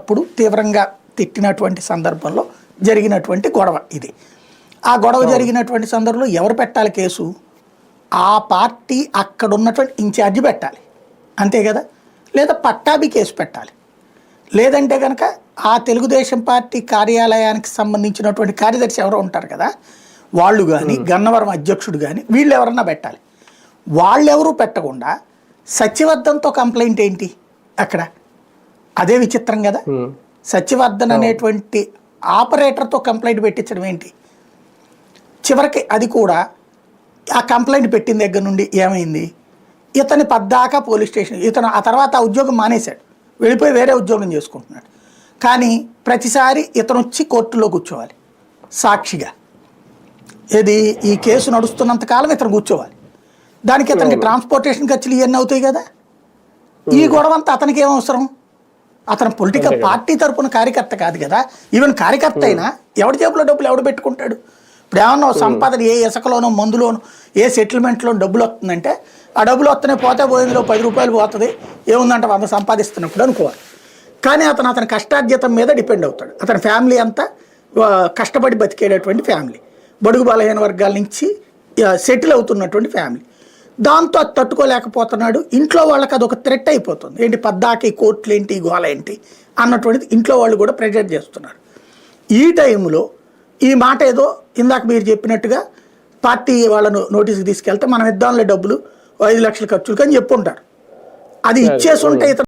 అప్పుడు తీవ్రంగా తిట్టినటువంటి సందర్భంలో జరిగినటువంటి గొడవ ఇది. ఆ గొడవ జరిగినటువంటి సందర్భంలో ఎవరు పెట్టాలి కేసు? ఆ పార్టీ అక్కడ ఉన్నటువంటి ఇన్ఛార్జి పెట్టాలి, అంతే కదా. లేదా పట్టాభి కేసు పెట్టాలి. లేదంటే కనుక ఆ తెలుగుదేశం పార్టీ కార్యాలయానికి సంబంధించినటువంటి కార్యదర్శి ఎవరో ఉంటారు కదా, వాళ్ళు కానీ గన్నవరం అధ్యక్షుడు కానీ వీళ్ళు ఎవరన్నా పెట్టాలి. వాళ్ళెవరూ పెట్టకుండా సత్యవర్ధన్తో కంప్లైంట్ ఏంటి అక్కడ? అదే విచిత్రం కదా. సత్యవర్ధన్ అనేటువంటి ఆపరేటర్తో కంప్లైంట్ పెట్టించడం ఏంటి? చివరికి అది కూడా ఆ కంప్లైంట్ పెట్టిన దగ్గర నుండి ఏమైంది, ఇతని పద్దాకా పోలీస్ స్టేషన్, ఇతను ఆ తర్వాత ఆ ఉద్యోగం మానేశాడు, వెళ్ళిపోయి వేరే ఉద్యోగం చేసుకుంటున్నాడు. కానీ ప్రతిసారి ఇతను వచ్చి కోర్టులో కూర్చోవాలి సాక్షిగా. ఇది ఈ కేసు నడుస్తున్నంత కాలం ఇతను కూర్చోవాలి. దానికి ఇతనికి ట్రాన్స్పోర్టేషన్ ఖర్చులు ఇవన్నీ అవుతాయి కదా. ఈ గొడవ అంతా అతనికి ఏమవసరం? అతను పొలిటికల్ పార్టీ తరపున కార్యకర్త కాదు కదా. ఈవెన్ కార్యకర్త అయినా ఎవడి జేబులో డబ్బులు ఎవడు పెట్టుకుంటాడు? ఇప్పుడు ఏమన్నా సంపాదన ఏ ఇసుకలోనో మందులోనో ఏ సెటిల్మెంట్లో డబ్బులు వస్తుందంటే ఆ డబ్బులు వస్తూనే పోతే పోయిందిలో 10 రూపాయలు పోతుంది, ఏముందంటే 100 సంపాదిస్తున్నప్పుడు అనుకోవాలి. కానీ అతని కష్టార్జితం మీద డిపెండ్ అవుతాడు. అతని ఫ్యామిలీ అంతా కష్టపడి బతికేటటువంటి ఫ్యామిలీ, బడుగు బలహీన వర్గాల నుంచి సెటిల్ అవుతున్నటువంటి ఫ్యామిలీ. దాంతో అది తట్టుకోలేకపోతున్నాడు. ఇంట్లో వాళ్ళకి అదొక థ్రెట్ అయిపోతుంది. ఏంటి పద్దాకి కోర్టులు ఏంటి, గోల ఏంటి అన్నటువంటిది ఇంట్లో వాళ్ళు కూడా ప్రెజర్ చేస్తున్నారు. ఈ టైంలో ఈ మాట ఏదో ఇందాక మీరు చెప్పినట్టుగా పార్టీ వాళ్ళను నోటీస్కి తీసుకెళ్తే మనం ఇద్దాంలే డబ్బులు 5 లక్షల ఖర్చులు అని చెప్పుంటారు. అది ఇచ్చేసి ఉంటే ఇతను